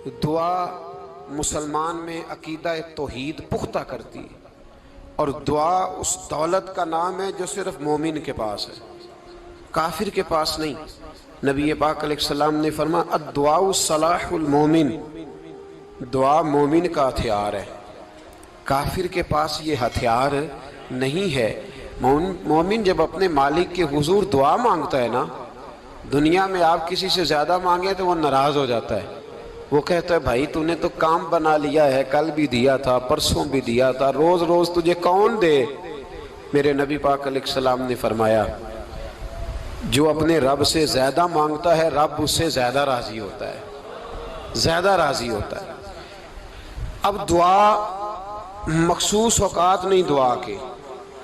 دعا مسلمان میں عقیدہ توحید پختہ کرتی ہے، اور دعا اس دولت کا نام ہے جو صرف مومن کے پاس ہے، کافر کے پاس نہیں۔ نبی پاک علیہ السلام نے فرمایا الدعاء صلاح المومن، دعا مومن کا ہتھیار ہے، کافر کے پاس یہ ہتھیار نہیں ہے۔ مومن جب اپنے مالک کے حضور دعا مانگتا ہے نا، دنیا میں آپ کسی سے زیادہ مانگیں تو وہ ناراض ہو جاتا ہے، وہ کہتا ہے بھائی تو نے تو کام بنا لیا ہے، کل بھی دیا تھا، پرسوں بھی دیا تھا، روز روز تجھے کون دے؟ میرے نبی پاک علیہ السلام نے فرمایا جو اپنے رب سے زیادہ مانگتا ہے رب اس سے زیادہ راضی ہوتا ہے، زیادہ راضی ہوتا ہے۔ اب دعا مخصوص اوقات نہیں دعا کے،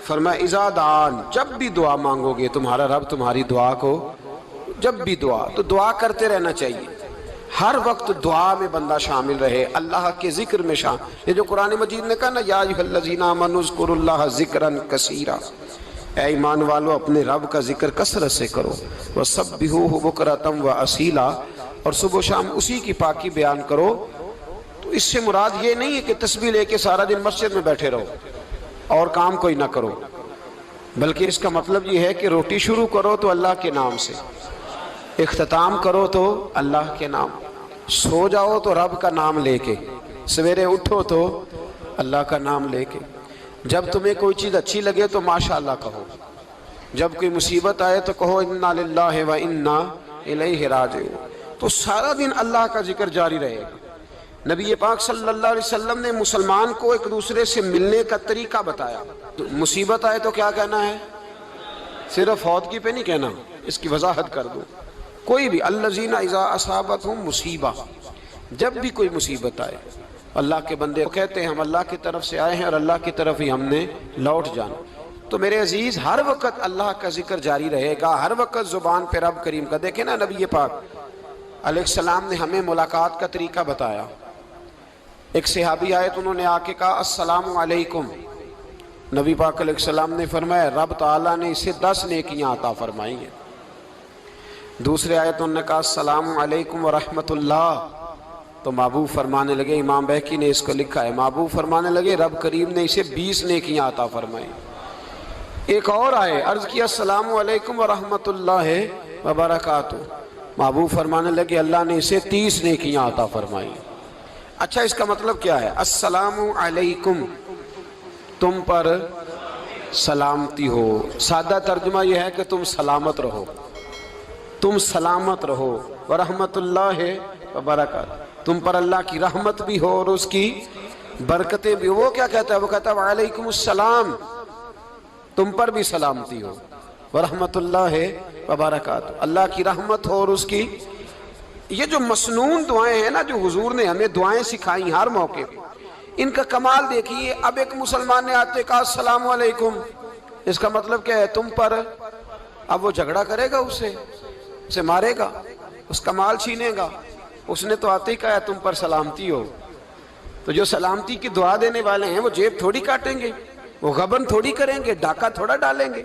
فرمایا اذا دعان، جب بھی دعا مانگو گے تمہارا رب تمہاری دعا کو، جب بھی دعا تو دعا کرتے رہنا چاہیے، ہر وقت دعا میں بندہ شامل رہے، اللہ کے ذکر میں شامل۔ یہ جو قرآن مجید نے کہا نا یا ایھا الذین آمنوا اذکروا اللہ ذکرا کثیرا، اے ایمان والو اپنے رب کا ذکر کثرت سے کرو، وسبحوہ بکرۃ واصیلا، اور صبح و شام اسی کی پاکی بیان کرو۔ تو اس سے مراد یہ نہیں ہے کہ تسبیح لے کے سارا دن مسجد میں بیٹھے رہو اور کام کوئی نہ کرو، بلکہ اس کا مطلب یہ ہے کہ روٹی شروع کرو تو اللہ کے نام سے، اختتام کرو تو اللہ کے نام، سو جاؤ تو رب کا نام لے کے، سویرے اٹھو تو اللہ کا نام لے کے، جب تمہیں کوئی چیز اچھی لگے تو ماشاءاللہ کہو، جب کوئی مصیبت آئے تو کہو انا للہ و انا الیہ راجعون۔ تو سارا دن اللہ کا ذکر جاری رہے گا۔ نبی پاک صلی اللہ علیہ وسلم نے مسلمان کو ایک دوسرے سے ملنے کا طریقہ بتایا۔ مصیبت آئے تو کیا کہنا ہے؟ صرف فوت کی پہ نہیں کہنا، اس کی وضاحت کر دوں، کوئی بھی الذین اذا اصابتہم مصیبہ، جب بھی کوئی مصیبت آئے اللہ کے بندے کہتے ہیں ہم اللہ کی طرف سے آئے ہیں اور اللہ کی طرف ہی ہم نے لوٹ جانا۔ تو میرے عزیز ہر وقت اللہ کا ذکر جاری رہے گا، ہر وقت زبان پہ رب کریم کا۔ دیکھیں نا نبی پاک علیہ السلام نے ہمیں ملاقات کا طریقہ بتایا۔ ایک صحابی آئے تو انہوں نے آ کے کہا السلام علیکم، نبی پاک علیہ السلام نے فرمایا رب تعالیٰ نے اسے 10 نیکیاں عطا فرمائی ہیں۔ دوسرے آئے تو انہوں نے کہا السلام علیکم ورحمۃ اللہ، تو محبوب فرمانے لگے، امام بہقی نے اس کو لکھا ہے، محبوب فرمانے لگے رب کریم نے اسے 20 نیکیاں عطا فرمائی۔ ایک اور آئے، عرض کیا السلام علیکم ورحمۃ اللہ وبرکاتہ، محبوب فرمانے لگے اللہ نے اسے 30 نیکیاں عطا فرمائی۔ اچھا اس کا مطلب کیا ہے؟ السلام علیکم، تم پر سلامتی ہو، سادہ ترجمہ یہ ہے کہ تم سلامت رہو، تم سلامت رہو، ورحمۃ اللہ وبرکاتہ، تم پر اللہ کی رحمت بھی ہو اور اس کی برکتیں بھی ہو۔ وہ کیا کہتا ہے؟ وہ کہتا ہے وعلیکم السلام، تم پر بھی سلامتی ہو، ورحمۃ اللہ وبرکاتہ، اللہ کی رحمت ہو اور اس کی۔ یہ جو مسنون دعائیں ہیں نا جو حضور نے ہمیں دعائیں سکھائیں ہر موقع پہ، ان کا کمال دیکھیے۔ اب ایک مسلمان نے آتے کہا السلام علیکم، اس کا مطلب کیا ہے؟ تم پر۔ اب وہ جھگڑا کرے گا اسے مارے گا، اس کا مال چھینے گا؟ اس نے تو آتے ہی کہا تم پر سلامتی ہو۔ تو جو سلامتی کی دعا دینے والے ہیں وہ جیب تھوڑی کاٹیں گے، وہ غبن تھوڑی کریں گے، ڈاکہ تھوڑا ڈالیں گے۔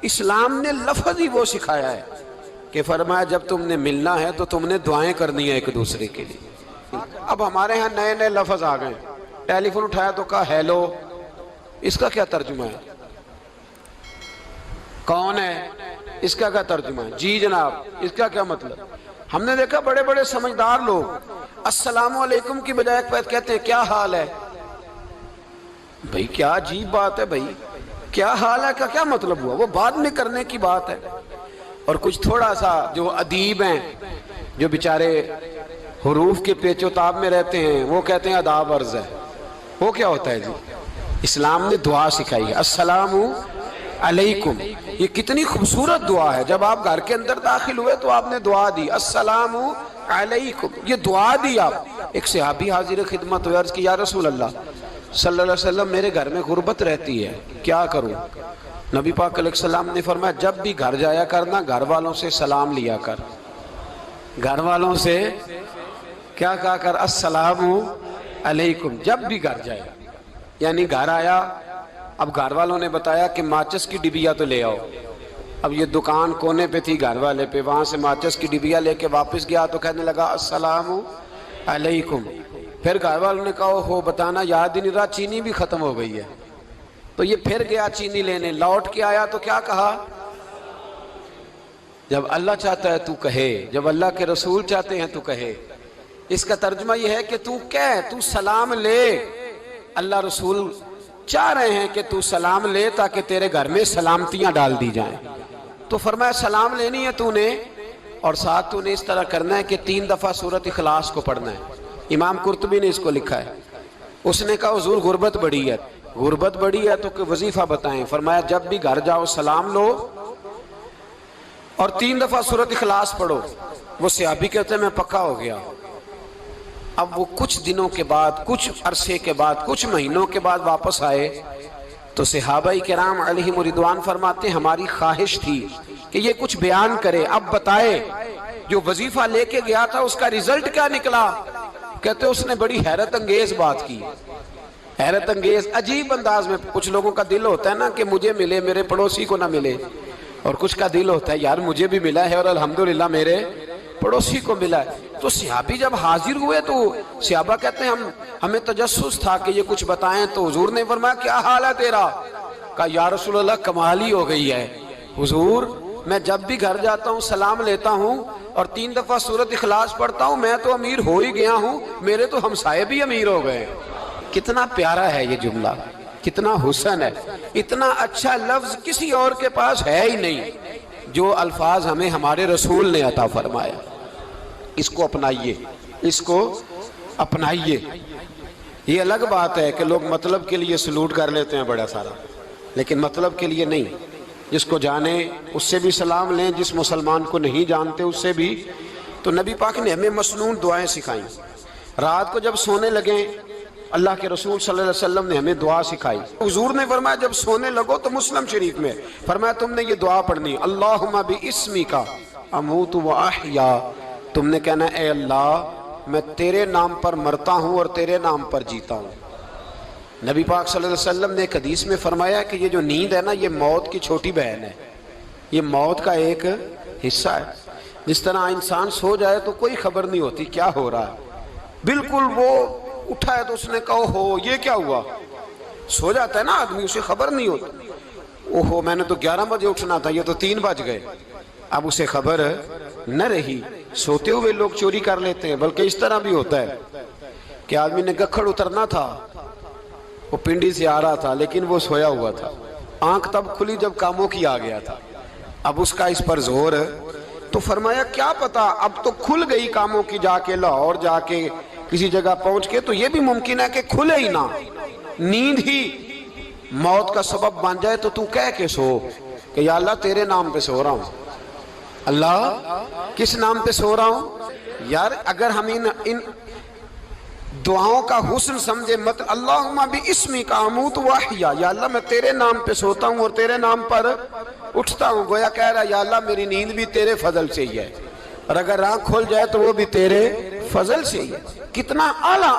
اسلام نے لفظ ہی وہ سکھایا ہے کہ فرمایا جب تم نے ملنا ہے تو تم نے دعائیں کرنی ہیں ایک دوسرے کے لیے۔ اب ہمارے ہاں نئے نئے لفظ آ گئے، ٹیلی فون اٹھایا تو کہا ہیلو، اس کا کیا ترجمہ ہے؟ کون ہے؟ اس کا کیا ترجمہ ہے؟ جی جناب، اس کا کیا مطلب؟ ہم نے دیکھا بڑے بڑے سمجھدار لوگ السلام علیکم کی بجائے کہتے ہیں کیا حال ہے؟ بھئی کیا عجیب بات ہے، بھئی کیا حال ہے کا کیا مطلب ہوا؟ وہ بعد میں کرنے کی بات ہے۔ اور کچھ تھوڑا سا جو ادیب ہیں، جو بیچارے حروف کے پیچ و تاب میں رہتے ہیں، وہ کہتے ہیں آداب عرض ہے۔ وہ کیا ہوتا ہے جی؟ اسلام نے دعا سکھائی ہے السلام علیکم، یہ کتنی خوبصورت دعا ہے۔ جب آپ گھر کے اندر داخل ہوئے تو آپ نے دعا دی السلام علیکم، یہ دعا دی آپ۔ ایک صحابی حاضر خدمت ہوئے، عرض کی یا رسول اللہ صلی اللہ علیہ وسلم میرے گھر میں غربت رہتی ہے، کیا کروں؟ نبی پاک علیہ السلام نے فرمایا جب بھی گھر جایا کرنا گھر والوں سے سلام لیا کر، گھر والوں سے کیا کہا کر؟ السلام علیکم، جب بھی گھر جائے۔ یعنی گھر آیا، اب گھر والوں نے بتایا کہ ماچس کی ڈبیا تو لے آؤ۔ اب یہ دکان کونے پہ تھی گھر والے پہ، وہاں سے ماچس کی ڈبیا لے کے واپس گیا تو کہنے لگا السلام علیکم. پھر گھر والوں نے کہا ہو بتانا یاد ہی نہیں رہا، چینی بھی ختم ہو گئی ہے. تو یہ پھر گیا چینی لینے، لوٹ کے آیا تو کیا کہا؟ جب اللہ چاہتا ہے تو کہے، جب اللہ کے رسول چاہتے ہیں تو کہے. اس کا ترجمہ یہ ہے کہ تو کہہ، تو سلام لے. اللہ رسول چاہ رہے ہیں کہ تو سلام لے تاکہ تیرے گھر میں سلامتیاں ڈال دی جائیں. تو فرمایا سلام لینی ہے تو نے، اور ساتھ تو نے اس طرح کرنا ہے کہ 3 دفعہ سورۃ اخلاص کو پڑھنا ہے. امام قرطبی نے اس کو لکھا ہے. اس نے کہا حضور غربت بڑی ہے. غربت بڑی ہے تو کہ وظیفہ بتائیں. فرمایا جب بھی گھر جاؤ سلام لو اور 3 دفعہ سورۃ اخلاص پڑھو. وہ صحابی کہتے ہیں میں پکا ہو گیا. اب وہ کچھ دنوں کے بعد، کچھ عرصے کے بعد، کچھ مہینوں کے بعد واپس آئے تو صحابہ کرام علیہم رضوان فرماتے ہماری خواہش تھی کہ یہ کچھ بیان کرے، اب بتائے جو وظیفہ لے کے گیا تھا اس کا رزلٹ کیا نکلا. کہتے اس نے بڑی حیرت انگیز بات کی. حیرت انگیز عجیب انداز میں. کچھ لوگوں کا دل ہوتا ہے نا کہ مجھے ملے میرے پڑوسی کو نہ ملے، اور کچھ کا دل ہوتا ہے یار مجھے بھی ملا ہے اور الحمدللہ میرے پڑوسی کو ملا ہے. تو صحابی جب حاضر ہوئے تو صحابہ کہتے ہیں ہمیں تجسس تھا کہ یہ کچھ بتائیں. تو حضور نے فرمایا کیا حال ہے تیرا؟ کہا یا رسول اللہ کمال ہی ہو گئی ہے حضور، میں جب بھی گھر جاتا ہوں سلام لیتا ہوں اور 3 دفعہ سورۃ اخلاص پڑھتا ہوں. میں تو امیر ہو ہی گیا ہوں، میرے تو ہمسائے بھی امیر ہو گئے. کتنا پیارا ہے یہ جملہ، کتنا حسن ہے. اتنا اچھا لفظ کسی اور کے پاس ہے ہی نہیں جو الفاظ ہمیں ہمارے رسول نے عطا فرمایا. اس کو اپنائیے، اس کو اپنائیے. یہ الگ بات ہے کہ لوگ مطلب کے لیے سلوٹ کر لیتے ہیں بڑا سارا، لیکن مطلب کے لیے نہیں. جس کو جانے اس سے بھی سلام لیں، جس مسلمان کو نہیں جانتے اس سے بھی. تو نبی پاک نے ہمیں مسنون دعائیں سکھائیں. رات کو جب سونے لگیں اللہ کے رسول صلی اللہ علیہ وسلم نے ہمیں دعا سکھائی. حضور نے فرمایا جب سونے لگو تو مسلم شریف میں فرمایا تم نے یہ دعا پڑھنی، اللہم باسمک اموت و احیا. تم نے کہنا اے اللہ میں تیرے نام پر مرتا ہوں اور تیرے نام پر جیتا ہوں. نبی پاک صلی اللہ علیہ وسلم نے ایک حدیث میں فرمایا کہ یہ جو نیند ہے نا یہ موت کی چھوٹی بہن ہے، یہ موت کا ایک حصہ ہے. جس طرح انسان سو جائے تو کوئی خبر نہیں ہوتی کیا ہو رہا ہے، بالکل وہ اٹھا ہے تو اس نے کہا ہو یہ کیا ہوا. سو جاتا ہے نا آدمی، اسے خبر نہیں ہوتی. اوہو میں نے تو 11 بجے اٹھنا تھا، یہ تو 3 بج گئے. اب اسے خبر نہ رہی. سوتے ہوئے لوگ چوری کر لیتے ہیں. بلکہ اس طرح بھی ہوتا ہے کہ آدمی نے گکھڑ اترنا تھا، وہ پنڈی سے آ رہا تھا لیکن وہ سویا ہوا تھا. آنکھ تب کھلی جب کاموں کی آ گیا تھا. اب اس کا اس پر زور. تو فرمایا کیا پتا اب تو کھل گئی کاموں کی، جا کے لاہور جا کے کسی جگہ پہنچ کے تو یہ بھی ممکن ہے کہ کھلے ہی نہ، نیند ہی موت کا سبب بن جائے. تو کہہ کے سو کہ یا اللہ تیرے نام پہ سو رہا ہوں. اللہ کس نام پہ سو رہا ہوں؟ یار اگر ہم ان دعاؤں کا حسن سمجھے مت اللہم باسمک اموت و احیا، یا اللہ میں تیرے نام پہ سوتا ہوں اور تیرے نام پر اٹھتا ہوں. گویا کہہ رہا یا اللہ میری نیند بھی تیرے فضل سے ہی ہے، اور اگر آنکھ کھل جائے تو وہ بھی تیرے فضل سے ہی ہے. کتنا اعلیٰ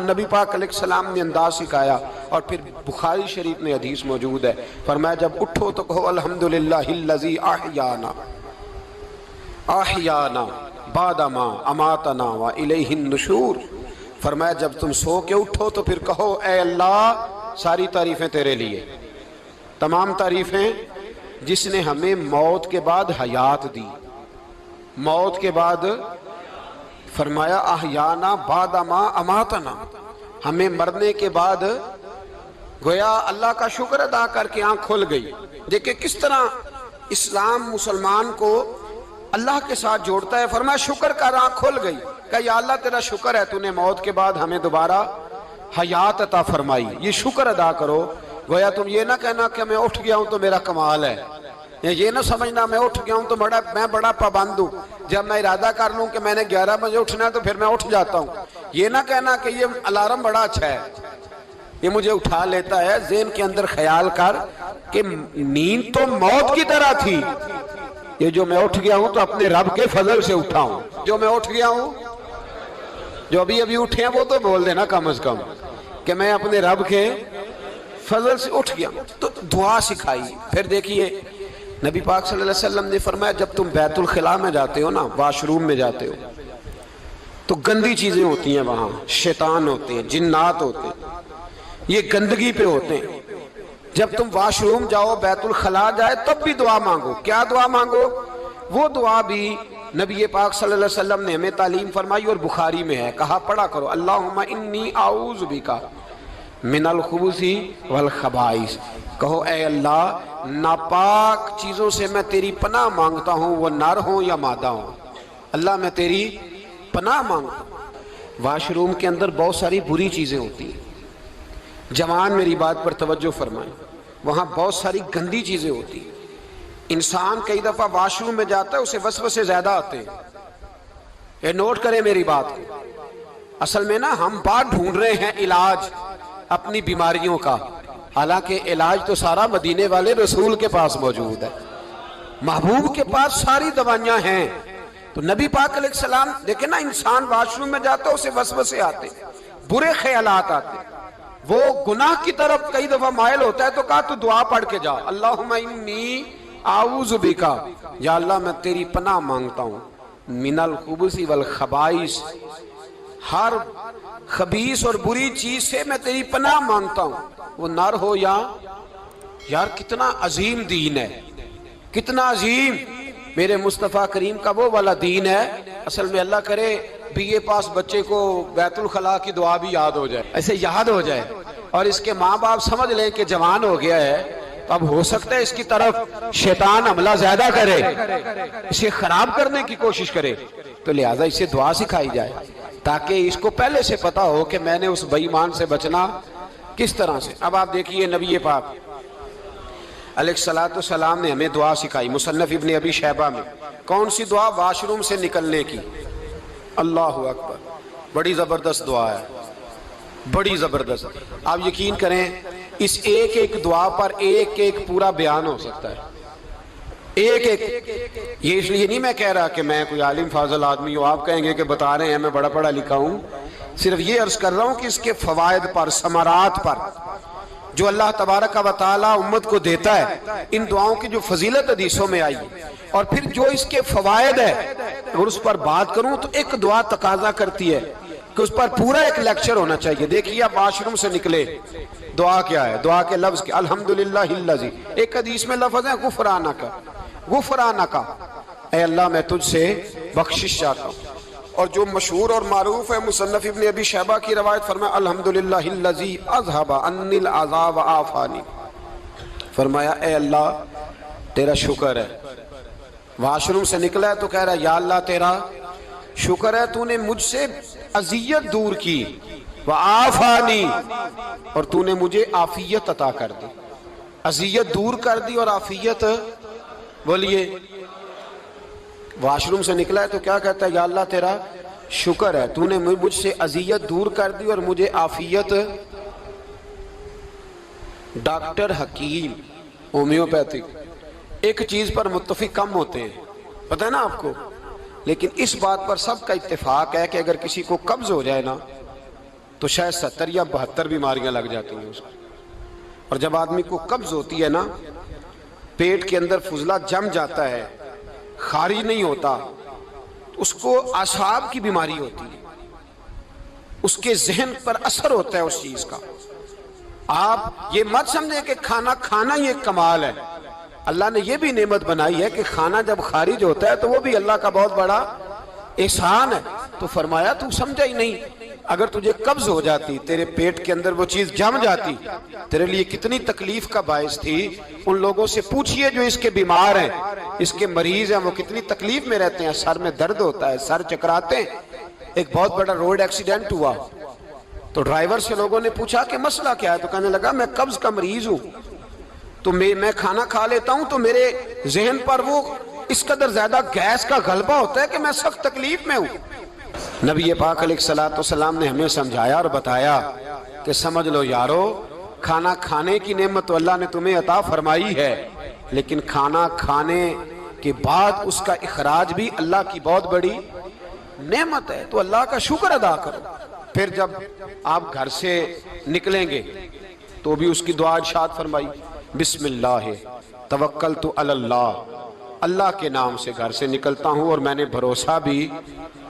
نبی پاک علیہ السلام نے انداز سکھایا. اور پھر بخاری شریف میں حدیث موجود ہے، فرمایا جب اٹھو تو کہو الحمدللہ الذی احیانا احیانا بعد ما اماتنا و الیہ النشور. فرمایا جب تم سو کے اٹھو تو پھر کہو اے اللہ ساری تعریفیں تیرے لیے، تمام تعریفیں جس نے ہمیں موت کے بعد حیات دی. موت کے بعد فرمایا احیانا بعد ما اماتنا، ہمیں مرنے کے بعد گویا اللہ کا شکر ادا کر کے آنکھ کھل گئی. دیکھیں کس طرح اسلام مسلمان کو اللہ کے ساتھ جوڑتا ہے. فرمایا شکر کر، آنکھ کھل گئی. کہ یا اللہ تیرا شکر ہے تو نے موت کے بعد ہمیں دوبارہ حیات عطا فرمائی، یہ شکر ادا کرو. گویا تم یہ نہ کہنا کہ میں اٹھ گیا ہوں تو میرا کمال ہے، یہ نہ سمجھنا میں اٹھ گیا ہوں تو میں بڑا پابند ہوں، جب میں ارادہ کر لوں کہ میں نے 11 بجے اٹھنا ہے تو پھر میں اٹھ جاتا ہوں. یہ نہ کہنا کہ یہ الارم بڑا اچھا ہے، یہ مجھے اٹھا لیتا ہے. ذہن کے اندر خیال کر کہ نیند تو موت کی طرح تھی، یہ جو میں اٹھ گیا ہوں تو اپنے رب کے فضل سے اٹھا ہوں. جو میں اٹھ گیا ہوں، جو ابھی اٹھے ہیں وہ تو بول دینا کم از کم کہ میں اپنے رب کے فضل سے اٹھ گیا. تو دعا سکھائی. پھر دیکھیے نبی پاک صلی اللہ علیہ وسلم نے فرمایا جب تم بیت الخلاء میں جاتے ہو نا، واش روم میں جاتے ہو، تو گندی چیزیں ہوتی ہیں وہاں، شیطان ہوتے ہیں، جنات ہوتے ہیں، یہ گندگی پہ ہوتے ہیں۔ جب تم واش روم جاؤ، بیت الخلاء جائے، تب بھی دعا مانگو۔ کیا دعا مانگو؟ وہ دعا بھی نبی پاک صلی اللہ علیہ وسلم نے ہمیں تعلیم فرمائی اور بخاری میں ہے، کہا پڑھا کرو، اللہم انی اعوذ بک من الخبث والخبائث۔ کہو اے اللہ، ناپاک چیزوں سے میں تیری پناہ مانگتا ہوں، وہ نر ہوں یا مادہ ہوں۔ اللہ میں تیری پناہ مانگتا ہوں۔ واش روم کے اندر بہت ساری بری چیزیں ہوتی ہیں، جوان میری بات پر توجہ فرمائیں، وہاں بہت ساری گندی چیزیں ہوتی ہیں۔ انسان کئی دفعہ واش روم میں جاتا ہے، اسے وسوسے زیادہ آتے ہیں، یہ نوٹ کریں میری بات کو۔ اصل میں نا ہم بات ڈھونڈ رہے ہیں علاج اپنی بیماریوں کا، حالانکہ علاج تو سارا مدینے والے رسول کے پاس موجود ہے، محبوب کے پاس ساری دوائیاں ہیں۔ تو نبی پاک علیہ السلام دیکھیں نا، انسان واش روم میں جاتا ہے، اسے وسوسے آتے، برے خیالات آتے، وہ گناہ کی طرف کئی دفعہ مائل ہوتا ہے، تو کہا تو دعا پڑھ کے جا، اللہم انی اعوذ بکا، یا اللہ میں تیری پناہ مانگتا ہوں، من الخبث والخبائث، ہر خبیث اور بری چیز سے میں تیری پناہ مانگتا ہوں، وہ نر ہو یا یار کتنا عظیم دین ہے، کتنا عظیم میرے مصطفیٰ کریم کا وہ والا دین ہے۔ اصل میں اللہ کرے بی اے پاس بچے کو بیت الخلاء کی دعا بھی یاد ہو جائے، ایسے یاد ہو جائے، اور اس کے ماں باپ سمجھ لیں کہ جوان ہو گیا ہے، تو اب ہو سکتا ہے اس کی طرف شیطان حملہ زیادہ کرے، اسے خراب کرنے کی کوشش کرے، تو لہٰذا اسے دعا سکھائی جائے تاکہ اس کو پہلے سے پتا ہو کہ میں نے اس بے ایمان سے بچنا کس طرح سے۔ اب آپ دیکھیے نبی پاک علیہ السلام نے ہمیں دعا سکھائی، مصنف ابن ابی شیبہ میں۔ کون سی دعا؟ واش روم سے نکلنے کی۔ اللہ اکبر، بڑی زبردست دعا ہے، بڑی زبردست۔ آپ یقین کریں اس ایک ایک دعا پر ایک ایک پورا بیان ہو سکتا ہے، ایک ایک۔ یہ اس لیے نہیں میں کہہ رہا کہ میں کوئی عالم فاضل آدمی ہوں، آپ کہیں گے کہ بتا رہے ہیں میں بڑا پڑھا لکھا ہوں، صرف یہ عرض کر رہا ہوں کہ اس کے فوائد پر، ثمرات پر جو اللہ تبارک و تعالی امت کو دیتا ہے، ان دعاؤں کی جو فضیلت حدیثوں میں آئی، اور پھر جو اس کے فوائد ہے، اگر اس پر بات کروں تو ایک دعا تقاضا کرتی ہے کہ اس پر پورا ایک لیکچر ہونا چاہیے۔ دیکھیے آپ واش روم سے نکلے، دعا کیا ہے؟ دعا کے لفظ کیا؟ الحمدللہ الذی، ایک حدیث میں لفظ ہے غفرانک، غفرانک، اے اللہ میں تجھ سے بخشش چاہتا ہوں۔ اور جو مشہور اور معروف ہے مصنف ابن ابی شیبہ کی روایت، فرمایا الحمدللہ الذی اذھب عنی العذاب وعافانی، فرمایا اے اللہ تیرا شکر ہے۔ واش روم سے نکلا ہے تو کہہ رہا ہے یا اللہ تیرا شکر ہے، تو نے مجھ سے اذیت دور کی، وعافانی، اور تو نے مجھے عافیت عطا کر دی، اذیت دور کر دی اور عافیت۔ بولیے، واش روم سے نکلا ہے تو کیا کہتا ہے؟ یا اللہ تیرا شکر ہے، تو نے مجھ سے اذیت دور کر دی اور مجھے عافیت۔ ڈاکٹر حکیم ہومیوپیتھک ایک چیز پر متفق کم ہوتے ہیں، پتہ ہے نا آپ کو، لیکن اس بات پر سب کا اتفاق ہے کہ اگر کسی کو قبض ہو جائے نا تو شاید 70 یا 72 بیماریاں لگ جاتی ہیں اس کو۔ اور جب آدمی کو قبض ہوتی ہے نا، پیٹ کے اندر فضلہ جم جاتا ہے، خارج نہیں ہوتا، اس کو اعصاب کی بیماری ہوتی ہے، اس کے ذہن پر اثر ہوتا ہے اس چیز کا۔ آپ یہ مت سمجھیں کہ کھانا کھانا یہ ایک کمال ہے، اللہ نے یہ بھی نعمت بنائی ہے کہ کھانا جب خارج ہوتا ہے تو وہ بھی اللہ کا بہت بڑا احسان ہے۔ تو فرمایا تو سمجھا ہی نہیں، اگر تجھے قبض ہو جاتی، تیرے پیٹ کے اندر وہ چیز جم جاتی، تیرے لیے کتنی تکلیف کا باعث تھی۔ ان لوگوں سے پوچھئے جو اس کے بیمار ہیں، اس کے مریض ہیں، وہ کتنی تکلیف میں رہتے ہیں، سر میں درد ہوتا ہے، سر چکراتے ہیں۔ ایک بہت بڑا روڈ ایکسیڈنٹ ہوا تو ڈرائیور سے لوگوں نے پوچھا کہ مسئلہ کیا ہے، تو کہنے لگا میں قبض کا مریض ہوں، تو میں کھانا کھا لیتا ہوں تو میرے ذہن پر وہ اس قدر زیادہ گیس کا غلبہ ہوتا ہے کہ میں سخت تکلیف میں ہوں۔ نبی پاک علیہ السلام نے ہمیں سمجھایا اور بتایا کہ سمجھ لو یارو، کھانا کھانے کی نعمت تو اللہ نے تمہیں عطا فرمائی ہے، لیکن کھانا کھانے کے بعد اس کا اخراج بھی اللہ کی بہت بڑی نعمت ہے، تو اللہ کا شکر ادا کرو۔ پھر جب آپ گھر سے نکلیں گے تو بھی اس کی دعا ارشاد فرمائی، بسم اللہ توکلت علی اللہ، اللہ کے نام سے گھر سے نکلتا ہوں اور میں نے بھروسہ بھی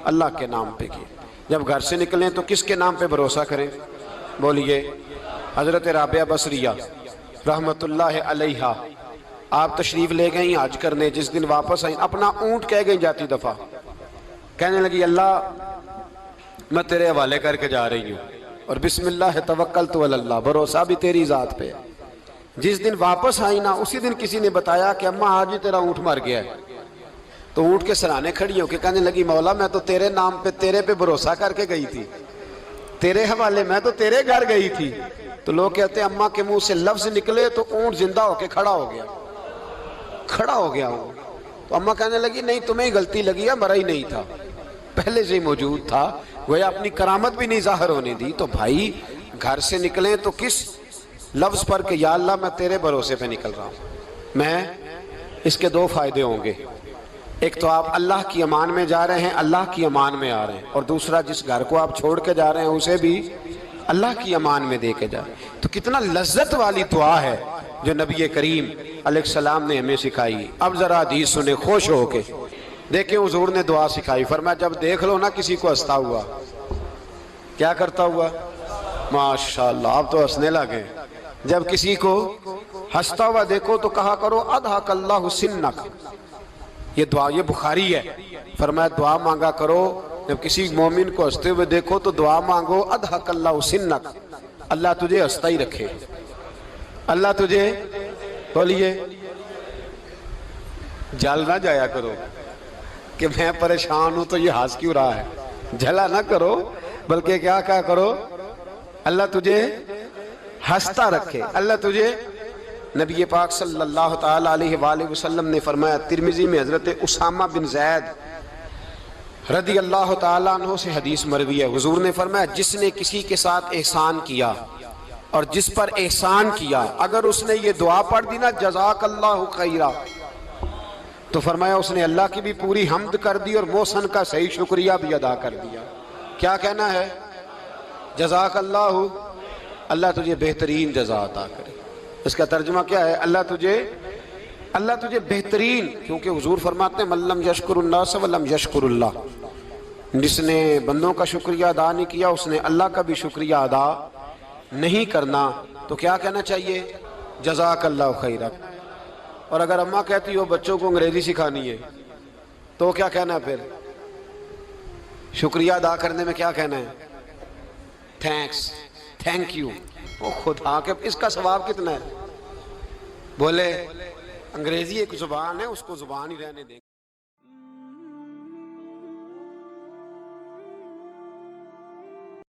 اللہ کے نام پہ کیا۔ جب گھر سے نکلیں تو کس کے نام پہ بھروسہ کریں؟ بولیے۔ حضرت رابعہ بصریہ رحمت اللہ علیہا، آپ تشریف لے گئیں حج کرنے، جس دن واپس آئیں اپنا اونٹ کہہ گئیں جاتی دفعہ، کہنے لگی اللہ میں تیرے حوالے کر کے جا رہی ہوں، اور بسم اللہ توکلت علی اللہ، بھروسہ بھی تیری ذات پہ ہے۔ جس دن واپس آئی نا، اسی دن کسی نے بتایا کہ اماں آج ہی تیرا اونٹ مر گیا ہے، تو اونٹ کے سرانے کھڑی ہو کے کہنے لگی مولا میں تو تیرے نام پہ، تیرے پہ بھروسہ کر کے گئی تھی، تیرے حوالے، میں تو تیرے گھر گئی تھی۔ تو لوگ کہتے ہیں اماں کے منہ سے لفظ نکلے تو اونٹ زندہ ہو کے کھڑا ہو گیا، کھڑا ہو گیا ہوں۔ تو اماں کہنے لگی نہیں تمہیں ہی غلطی لگی ہے، مرا ہی نہیں تھا، پہلے سے ہی موجود تھا، گویا اپنی کرامت بھی نہیں ظاہر ہونے دی۔ تو بھائی گھر سے نکلیں تو کس لفظ پر کہ یا اللہ میں تیرے بھروسے پہ نکل رہا ہوں میں، اس کے دو فائدے ہوں گے، ایک تو آپ اللہ کی امان میں جا رہے ہیں، اللہ کی امان میں آ رہے ہیں، اور دوسرا جس گھر کو آپ چھوڑ کے جا رہے ہیں اسے بھی اللہ کی امان میں دے کے جائیں۔ تو کتنا لذت والی دعا ہے جو نبی کریم علیہ السلام نے ہمیں سکھائی۔ اب ذرا حدیث سنیں خوش ہو کے، دیکھیں حضور نے دعا سکھائی، فرمایا جب دیکھ لو نا کسی کو ہنستا ہوا، کیا کرتا ہوا؟ ماشاءاللہ آپ تو ہنسنے لگے۔ جب کسی کو ہنستا ہوا دیکھو تو کہا کرو اضحک اللہ سنک، یہ دعا، یہ بخاری ہے، فرمایا دعا مانگا کرو جب کسی مومن کو ہنستے ہوئے دیکھو تو دعا مانگو اضحک اللہ سنک، اللہ تجھے ہنستا ہی رکھے، اللہ تجھے، بولیے، جل نہ جایا کرو کہ میں پریشان ہوں تو یہ ہنس کیوں رہا ہے، جھلا نہ کرو، بلکہ کیا کہا کرو اللہ تجھے ہنستا رکھے، اللہ تجھے۔ نبی پاک صلی اللہ تعالیٰ علیہ وآلہ وسلم نے فرمایا، ترمذی میں حضرت اسامہ بن زید رضی اللہ تعالیٰ عنہ سے حدیث مروی ہے، حضور نے فرمایا جس نے کسی کے ساتھ احسان کیا اور جس پر احسان کیا، اگر اس نے یہ دعا پڑھ دی نا جزاک اللہ خیرہ، تو فرمایا اس نے اللہ کی بھی پوری حمد کر دی اور محسن کا صحیح شکریہ بھی ادا کر دیا۔ کیا کہنا ہے؟ جزاک اللہ، اللہ تجھے بہترین جزا عطا کرے۔ اس کا ترجمہ کیا ہے؟ اللہ تجھے بہترین، کیونکہ حضور فرماتے ہیں من لم یشکر الناس ولم یشکر اللہ، جس نے بندوں کا شکریہ ادا نہیں کیا اس نے اللہ کا بھی شکریہ ادا نہیں کرنا۔ تو کیا کہنا چاہیے؟ جزاک اللہ خیرہ۔ اور اگر اماں کہتی ہو بچوں کو انگریزی سکھانی ہے تو کیا کہنا ہے پھر؟ شکریہ ادا کرنے میں کیا کہنا ہے؟ Thanks, thank you. وہ خدا کے اس کا ثواب کتنا ہے؟ بولے انگریزی ایک زبان ہے، اس کو زبان ہی رہنے دیں۔